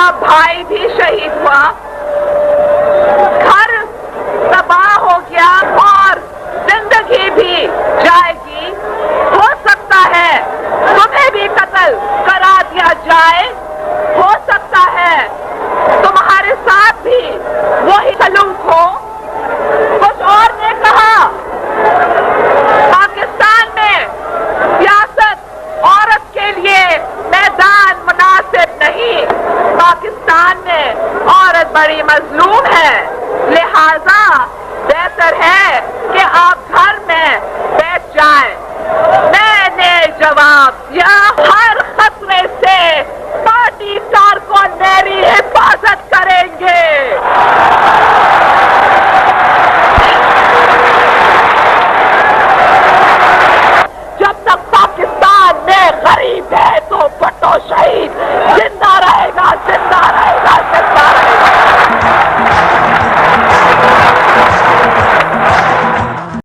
आपका भाई भी शहीद हुआ, घर तबाह हो गया और जिंदगी भी जाएगी। हो सकता है तुम्हें भी कत्ल करा दिया जाए, हो सकता है तुम्हारे साथ भी वही सलूक हो। कुछ और ने कहा पाकिस्तान में सियासत औरत के लिए मैदान मुनासिब नहीं, पाकिस्तान में औरत बड़ी मजलूम है, लिहाजा बेहतर है कि आप घर में बैठ जाएं। मैंने जवाब दिया, हर खतरे से पार्टी कारकुन ने